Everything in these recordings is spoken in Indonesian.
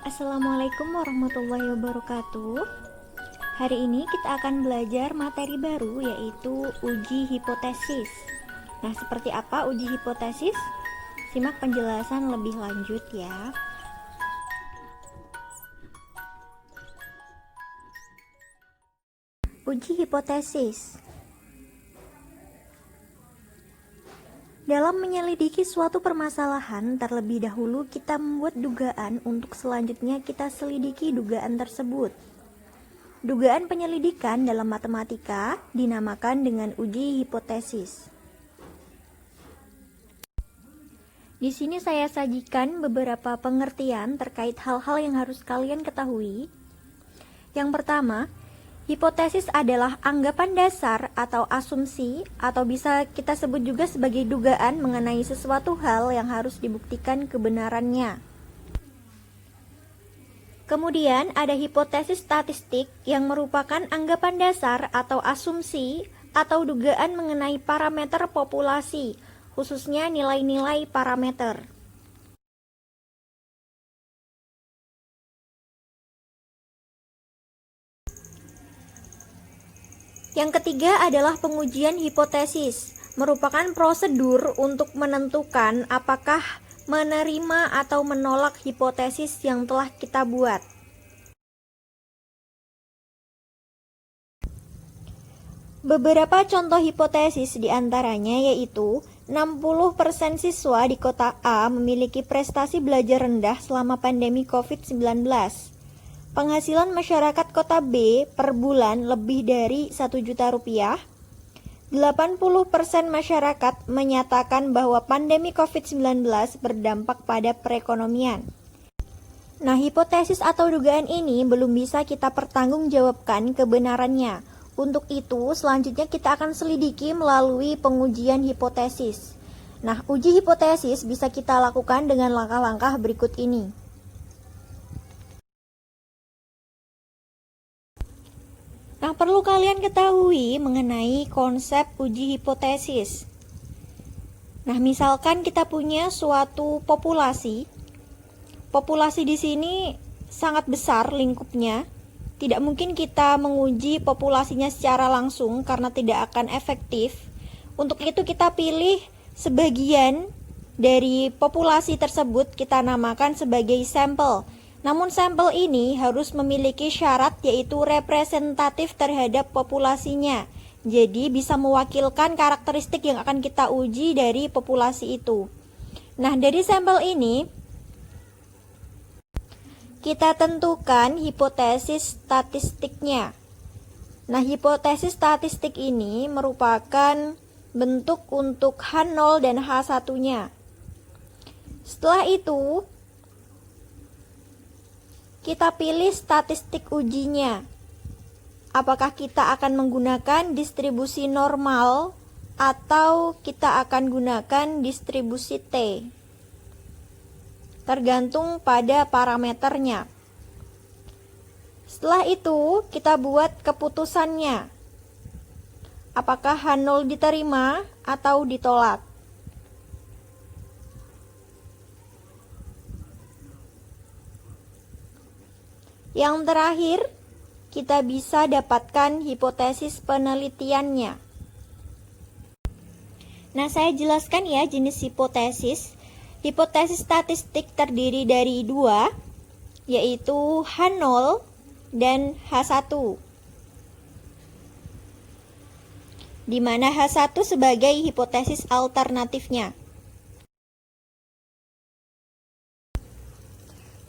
Assalamualaikum warahmatullahi wabarakatuh. Hari ini kita akan belajar materi baru, yaitu uji hipotesis. Nah, seperti apa uji hipotesis? Simak penjelasan lebih lanjut ya. Uji hipotesis. Dalam menyelidiki suatu permasalahan, terlebih dahulu kita membuat dugaan untuk selanjutnya kita selidiki dugaan tersebut. Dugaan penyelidikan dalam matematika dinamakan dengan uji hipotesis. Di sini saya sajikan beberapa pengertian terkait hal-hal yang harus kalian ketahui. Yang pertama, hipotesis adalah anggapan dasar atau asumsi, atau bisa kita sebut juga sebagai dugaan mengenai sesuatu hal yang harus dibuktikan kebenarannya. Kemudian ada hipotesis statistik yang merupakan anggapan dasar atau asumsi atau dugaan mengenai parameter populasi, khususnya nilai-nilai parameter. Yang ketiga adalah pengujian hipotesis, merupakan prosedur untuk menentukan apakah menerima atau menolak hipotesis yang telah kita buat. Beberapa contoh hipotesis diantaranya yaitu 60% siswa di kota A memiliki prestasi belajar rendah selama pandemi COVID-19. Penghasilan masyarakat kota B per bulan lebih dari 1 juta rupiah. 80% masyarakat menyatakan bahwa pandemi COVID-19 berdampak pada perekonomian. Nah, hipotesis atau dugaan ini belum bisa kita pertanggungjawabkan kebenarannya. Untuk itu, selanjutnya kita akan selidiki melalui pengujian hipotesis. Nah, uji hipotesis bisa kita lakukan dengan langkah-langkah berikut ini. Nah, perlu kalian ketahui mengenai konsep uji hipotesis. Nah, misalkan kita punya suatu populasi. Populasi di sini sangat besar lingkupnya. Tidak mungkin kita menguji populasinya secara langsung karena tidak akan efektif. Untuk itu kita pilih sebagian dari populasi tersebut kita namakan sebagai sampel. Namun sampel ini harus memiliki syarat yaitu representatif terhadap populasinya. Jadi bisa mewakilkan karakteristik yang akan kita uji dari populasi itu. Nah, dari sampel ini kita tentukan hipotesis statistiknya. Nah, hipotesis statistik ini merupakan bentuk untuk H0 dan H1-nya. Setelah itu kita pilih statistik ujinya. Apakah kita akan menggunakan distribusi normal atau kita akan gunakan distribusi T? Tergantung pada parameternya. Setelah itu, kita buat keputusannya. Apakah H0 diterima atau ditolak? Yang terakhir, kita bisa dapatkan hipotesis penelitiannya. Nah, saya jelaskan ya jenis hipotesis. Hipotesis statistik terdiri dari dua, yaitu H0 dan H1. Di mana H1 sebagai hipotesis alternatifnya.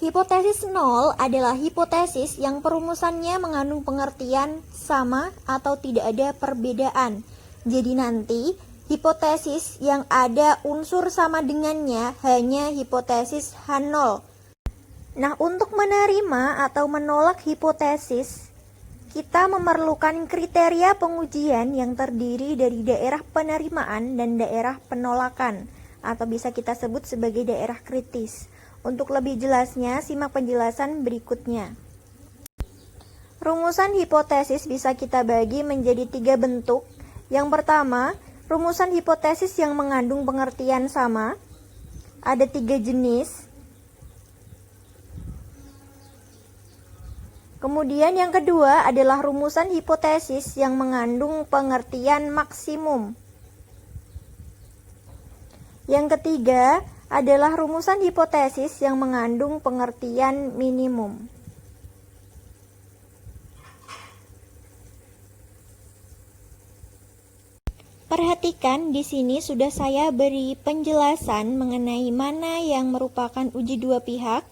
Hipotesis 0 adalah hipotesis yang perumusannya mengandung pengertian sama atau tidak ada perbedaan. Jadi nanti hipotesis yang ada unsur sama dengannya hanya hipotesis H0. Nah, untuk menerima atau menolak hipotesis, kita memerlukan kriteria pengujian yang terdiri dari daerah penerimaan dan daerah penolakan, atau bisa kita sebut sebagai daerah kritis. Untuk lebih jelasnya, simak penjelasan berikutnya. Rumusan hipotesis bisa kita bagi menjadi 3 bentuk. Yang pertama, rumusan hipotesis yang mengandung pengertian sama. Ada 3 jenis. Kemudian yang kedua adalah rumusan hipotesis yang mengandung pengertian maksimum. Yang ketiga adalah rumusan hipotesis yang mengandung pengertian minimum. Perhatikan di sini sudah saya beri penjelasan mengenai mana yang merupakan uji dua pihak,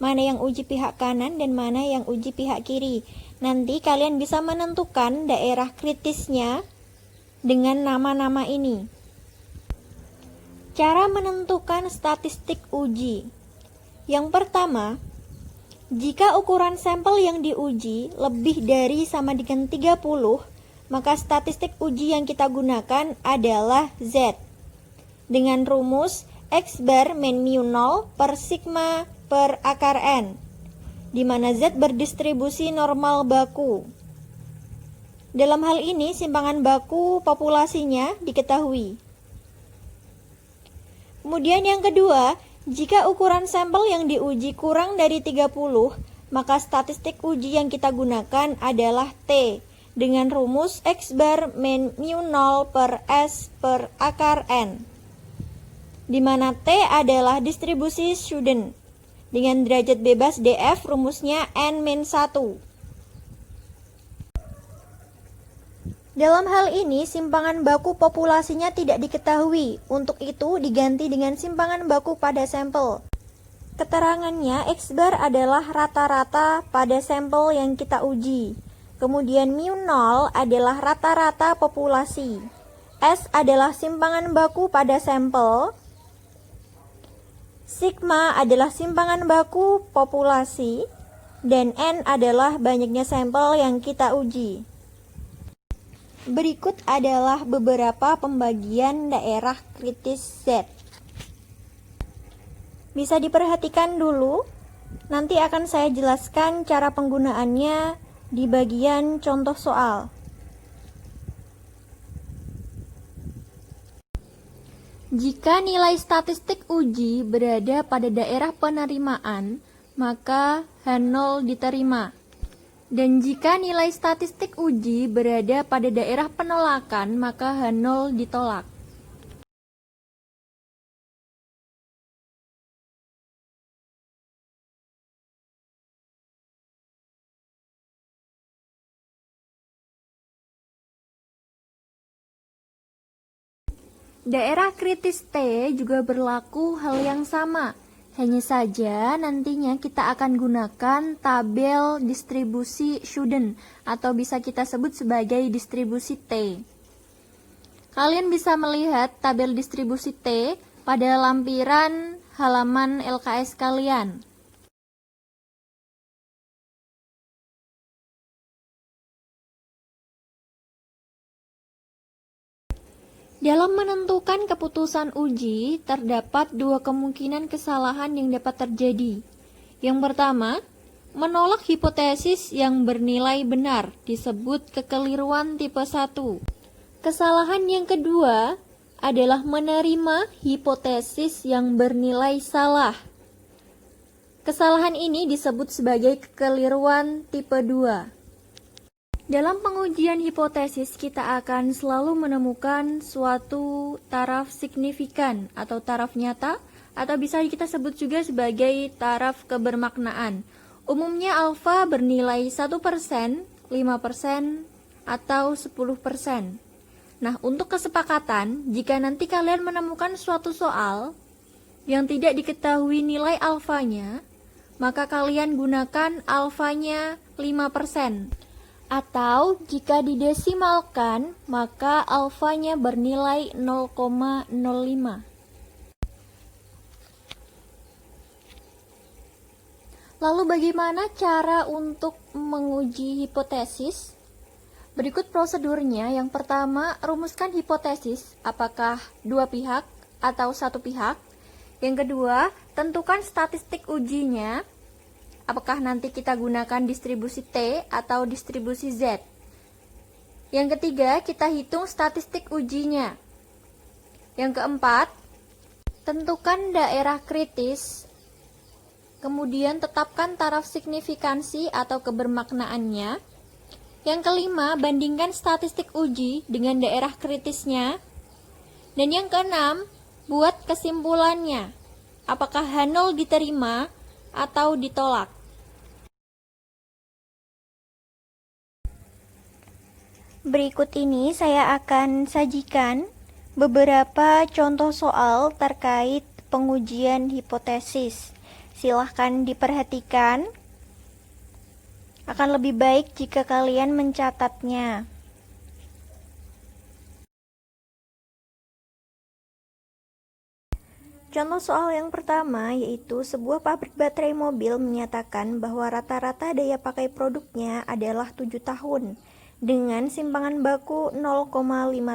mana yang uji pihak kanan, dan mana yang uji pihak kiri. Nanti kalian bisa menentukan daerah kritisnya dengan nama-nama ini. Cara menentukan statistik uji. Yang pertama, jika ukuran sampel yang diuji lebih dari sama dengan 30, maka statistik uji yang kita gunakan adalah Z. Dengan rumus X bar min mu 0 per sigma per akar N, di mana Z berdistribusi normal baku. Dalam hal ini, simpangan baku populasinya diketahui. Kemudian yang kedua, jika ukuran sampel yang diuji kurang dari 30, maka statistik uji yang kita gunakan adalah T, dengan rumus X bar min mu 0 per S per akar N, di mana T adalah distribusi Schouten. Dengan derajat bebas DF rumusnya N-1. Dalam hal ini, simpangan baku populasinya tidak diketahui. Untuk itu, diganti dengan simpangan baku pada sampel. Keterangannya, X bar adalah rata-rata pada sampel yang kita uji. Kemudian mu 0 adalah rata-rata populasi. S adalah simpangan baku pada sampel. Sigma adalah simpangan baku populasi. Dan N adalah banyaknya sampel yang kita uji. Berikut adalah beberapa pembagian daerah kritis Z. Bisa diperhatikan dulu, nanti akan saya jelaskan cara penggunaannya di bagian contoh soal. Jika nilai statistik uji berada pada daerah penerimaan, maka H0 diterima. Dan jika nilai statistik uji berada pada daerah penolakan, maka H0 ditolak. Daerah kritis T juga berlaku hal yang sama. Hanya saja nantinya kita akan gunakan tabel distribusi Schouten atau bisa kita sebut sebagai distribusi T. Kalian bisa melihat tabel distribusi T pada lampiran halaman LKS kalian. Dalam menentukan keputusan uji, terdapat dua kemungkinan kesalahan yang dapat terjadi. Yang pertama, menolak hipotesis yang bernilai benar, disebut kekeliruan tipe 1. Kesalahan yang kedua adalah menerima hipotesis yang bernilai salah. Kesalahan ini disebut sebagai kekeliruan tipe 2. Dalam pengujian hipotesis, kita akan selalu menemukan suatu taraf signifikan atau taraf nyata, atau bisa kita sebut juga sebagai taraf kebermaknaan. Umumnya alfa bernilai 1%, 5%, atau 10%. Nah, untuk kesepakatan, jika nanti kalian menemukan suatu soal yang tidak diketahui nilai alfanya, maka kalian gunakan alfanya 5%. Atau jika didesimalkan, maka alfanya bernilai 0,05. Lalu bagaimana cara untuk menguji hipotesis? Berikut prosedurnya. Yang pertama, rumuskan hipotesis, apakah dua pihak atau satu pihak. Yang kedua, tentukan statistik ujinya, apakah nanti kita gunakan distribusi T atau distribusi Z. Yang ketiga, kita hitung statistik ujinya. Yang keempat, tentukan daerah kritis Kemudian tetapkan taraf signifikansi atau kebermaknaannya. Yang kelima, bandingkan statistik uji dengan daerah kritisnya. Dan yang keenam, buat kesimpulannya. Apakah H0 diterima atau ditolak? Berikut ini saya akan sajikan beberapa contoh soal terkait pengujian hipotesis. Silahkan diperhatikan. Akan lebih baik jika kalian mencatatnya. Contoh soal yang pertama yaitu sebuah pabrik baterai mobil menyatakan bahwa rata-rata daya pakai produknya adalah 7 tahun dengan simpangan baku 0,5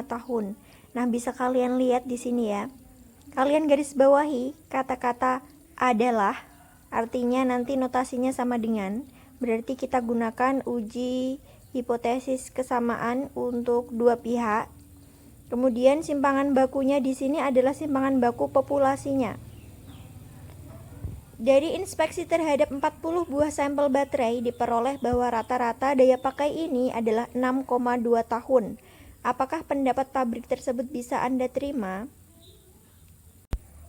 tahun. Nah, bisa kalian lihat di sini ya. Kalian garis bawahi kata-kata adalah, artinya nanti notasinya sama dengan, berarti kita gunakan uji hipotesis kesamaan untuk dua pihak. Kemudian simpangan bakunya di sini adalah simpangan baku populasinya. Dari inspeksi terhadap 40 buah sampel baterai diperoleh bahwa rata-rata daya pakai ini adalah 6,2 tahun. Apakah pendapat pabrik tersebut bisa Anda terima?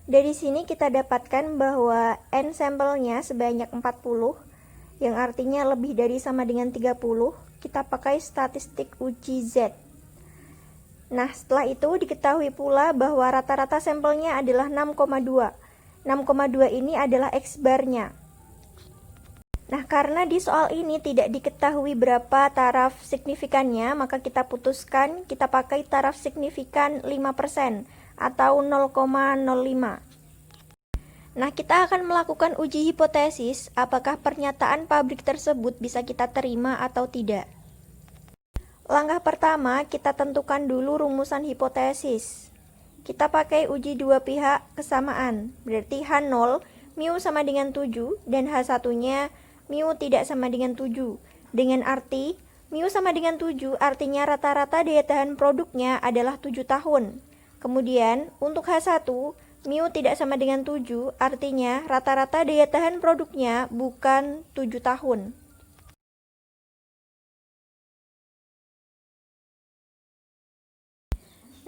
Dari sini kita dapatkan bahwa N sampelnya sebanyak 40, yang artinya lebih dari sama dengan 30. Kita pakai statistik uji Z. Nah, setelah itu diketahui pula bahwa rata-rata sampelnya adalah 6,2. 6,2 ini adalah X-barnya. Nah, karena di soal ini tidak diketahui berapa taraf signifikannya, maka kita putuskan kita pakai taraf signifikan 5% atau 0,05. Nah, kita akan melakukan uji hipotesis apakah pernyataan pabrik tersebut bisa kita terima atau tidak. Langkah pertama, kita tentukan dulu rumusan hipotesis. Kita pakai uji dua pihak kesamaan, berarti H0 mu sama dengan 7 dan H1-nya mu tidak sama dengan 7. Dengan arti mu sama dengan 7 artinya rata-rata daya tahan produknya adalah 7 tahun. Kemudian untuk H1, mu tidak sama dengan 7 artinya rata-rata daya tahan produknya bukan 7 tahun.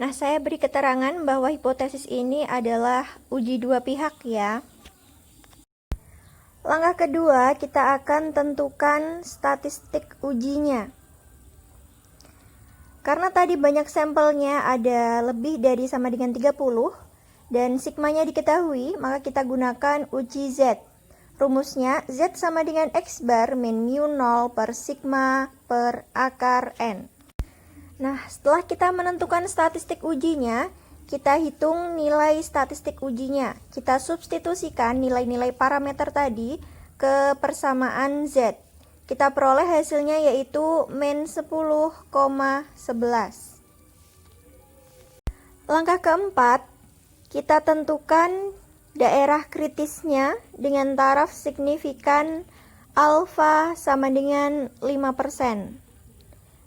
Nah, saya beri keterangan bahwa hipotesis ini adalah uji dua pihak ya. Langkah kedua, kita akan tentukan statistik ujinya. Karena tadi banyak sampelnya ada lebih dari sama dengan 30 dan sigmanya diketahui, maka kita gunakan uji Z. Rumusnya Z sama dengan X bar min mu 0 per sigma per akar N. Nah, setelah kita menentukan statistik ujinya, kita hitung nilai statistik ujinya. Kita substitusikan nilai-nilai parameter tadi ke persamaan Z. Kita peroleh hasilnya yaitu min 10,11. Langkah keempat, kita tentukan daerah kritisnya dengan taraf signifikan alfa sama dengan 5%.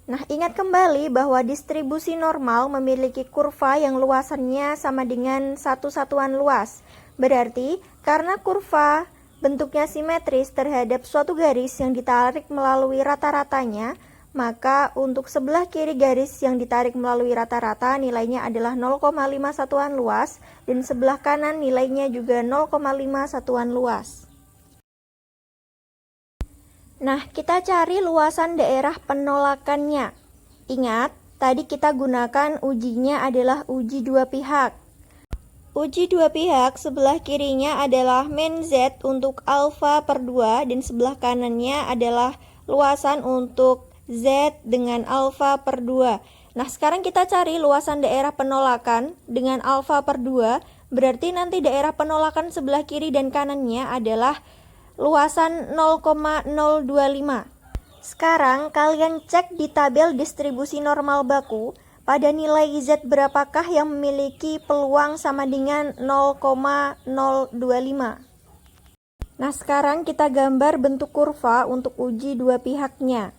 Nah, ingat kembali bahwa distribusi normal memiliki kurva yang luasannya sama dengan satu satuan luas. Berarti, karena kurva bentuknya simetris terhadap suatu garis yang ditarik melalui rata-ratanya, maka untuk sebelah kiri garis yang ditarik melalui rata-rata nilainya adalah 0,5 satuan luas, dan sebelah kanan nilainya juga 0,5 satuan luas. Nah, kita cari luasan daerah penolakannya. Ingat, tadi kita gunakan ujinya adalah uji dua pihak. Uji dua pihak sebelah kirinya adalah min Z untuk alfa per 2 dan sebelah kanannya adalah luasan untuk Z dengan alfa per 2. Nah, sekarang kita cari luasan daerah penolakan dengan alfa per 2, berarti nanti daerah penolakan sebelah kiri dan kanannya adalah luasan 0,025. Sekarang kalian cek di tabel distribusi normal baku, pada nilai Z berapakah yang memiliki peluang sama dengan 0,025. Nah, sekarang kita gambar bentuk kurva untuk uji dua pihaknya.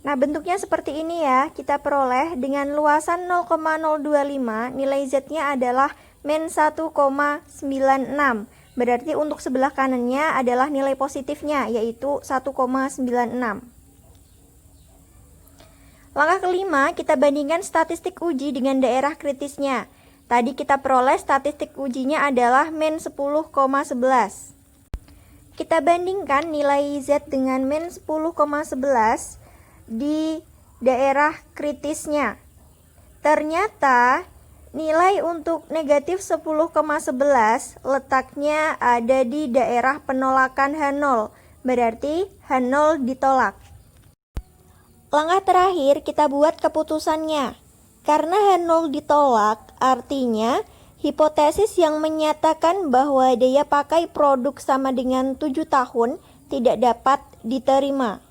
Nah, bentuknya seperti ini ya. Kita peroleh dengan luasan 0,025, nilai Z-nya adalah min 1,96. Berarti untuk sebelah kanannya adalah nilai positifnya, yaitu 1,96. Langkah kelima, kita bandingkan statistik uji dengan daerah kritisnya. Tadi kita peroleh statistik ujinya adalah min 10,11. Kita bandingkan nilai Z dengan min 10,11 di daerah kritisnya. Ternyata nilai untuk negatif 10,11 letaknya ada di daerah penolakan H0. Berarti H0 ditolak. Langkah terakhir kita buat keputusannya. Karena H0 ditolak, artinya hipotesis yang menyatakan bahwa daya pakai produk sama dengan 7 tahun tidak dapat diterima.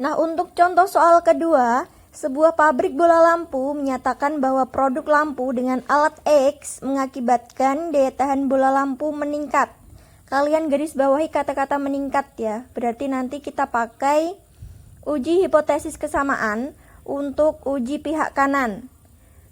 Nah, untuk contoh soal kedua, sebuah pabrik bola lampu menyatakan bahwa produk lampu dengan alat X mengakibatkan daya tahan bola lampu meningkat. Kalian garis bawahi kata-kata meningkat ya, berarti nanti kita pakai uji hipotesis kesamaan untuk uji pihak kanan.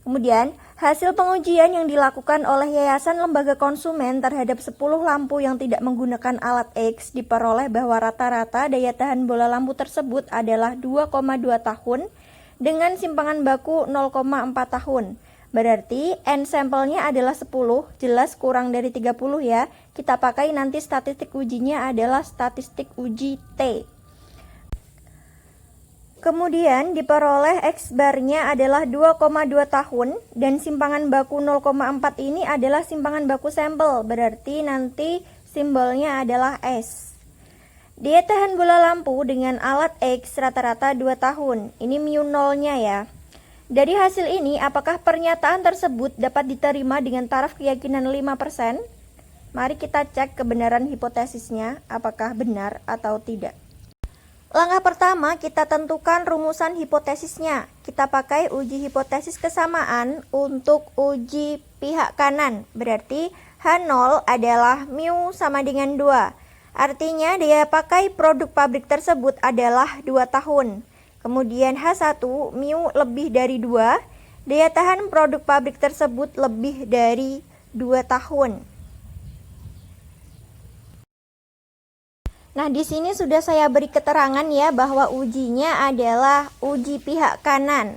Kemudian, hasil pengujian yang dilakukan oleh Yayasan Lembaga Konsumen terhadap 10 lampu yang tidak menggunakan alat X diperoleh bahwa rata-rata daya tahan bola lampu tersebut adalah 2,2 tahun dengan simpangan baku 0,4 tahun. Berarti N sampelnya adalah 10, jelas kurang dari 30 ya. Kita pakai nanti statistik ujinya adalah statistik uji T. Kemudian diperoleh X barnya adalah 2,2 tahun dan simpangan baku 0,4 ini adalah simpangan baku sampel, berarti nanti simbolnya adalah S. Daya tahan bola lampu dengan alat X rata-rata 2 tahun, ini mu 0-nya ya. Dari hasil ini, apakah pernyataan tersebut dapat diterima dengan taraf keyakinan 5%? Mari kita cek kebenaran hipotesisnya, apakah benar atau tidak. Langkah pertama, kita tentukan rumusan hipotesisnya. Kita pakai uji hipotesis kesamaan untuk uji pihak kanan. Berarti H0 adalah mu sama dengan 2. Artinya daya pakai produk pabrik tersebut adalah 2 tahun. Kemudian H1 mu lebih dari 2. Daya tahan produk pabrik tersebut lebih dari 2 tahun. Nah, di sini sudah saya beri keterangan ya bahwa ujinya adalah uji pihak kanan.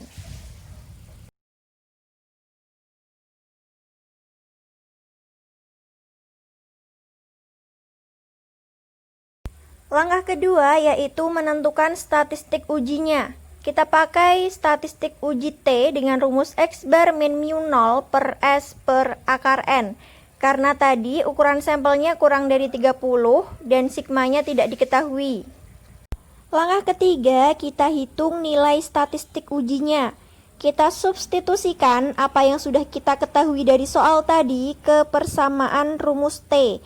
Langkah kedua yaitu menentukan statistik ujinya. Kita pakai statistik uji T dengan rumus X bar min mu 0 per S per akar N. Karena tadi ukuran sampelnya kurang dari 30 dan sigmanya tidak diketahui. Langkah ketiga, kita hitung nilai statistik ujinya. Kita substitusikan apa yang sudah kita ketahui dari soal tadi ke persamaan rumus T.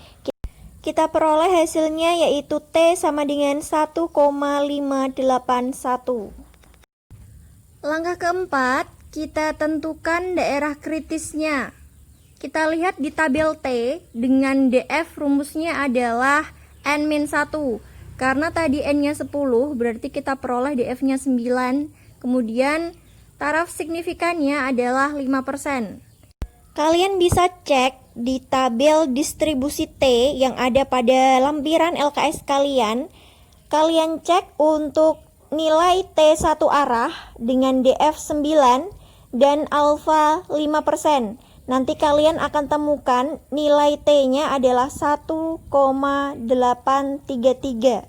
Kita peroleh hasilnya yaitu T sama dengan 1,581. Langkah keempat, kita tentukan daerah kritisnya. Kita lihat di tabel T dengan DF rumusnya adalah N-1. Karena tadi N-nya 10, berarti kita peroleh DF-nya 9. Kemudian taraf signifikannya adalah 5%. Kalian bisa cek di tabel distribusi T yang ada pada lampiran LKS kalian. Kalian cek untuk nilai T satu arah dengan DF 9 dan alfa 5%. Nanti kalian akan temukan nilai T-nya adalah 1,833.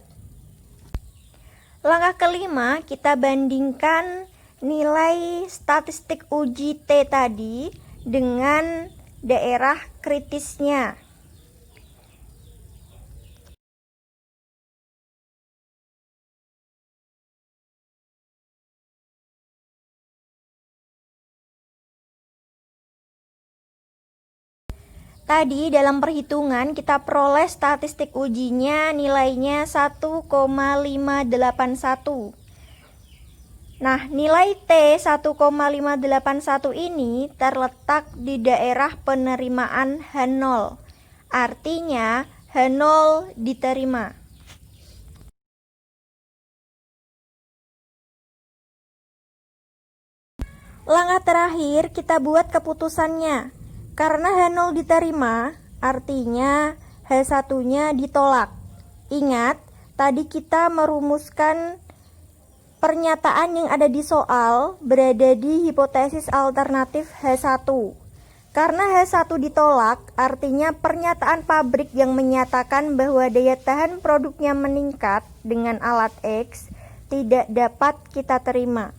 Langkah kelima, kita bandingkan nilai statistik uji T tadi dengan daerah kritisnya. Tadi dalam perhitungan kita peroleh statistik ujinya nilainya 1,581. Nah, nilai T 1,581 ini terletak di daerah penerimaan H0. Artinya H0 diterima. Langkah terakhir kita buat keputusannya. Karena H0 diterima, artinya H1-nya ditolak. Ingat, tadi kita merumuskan pernyataan yang ada di soal berada di hipotesis alternatif H1. Karena H1 ditolak, artinya pernyataan pabrik yang menyatakan bahwa daya tahan produknya meningkat dengan alat X tidak dapat kita terima.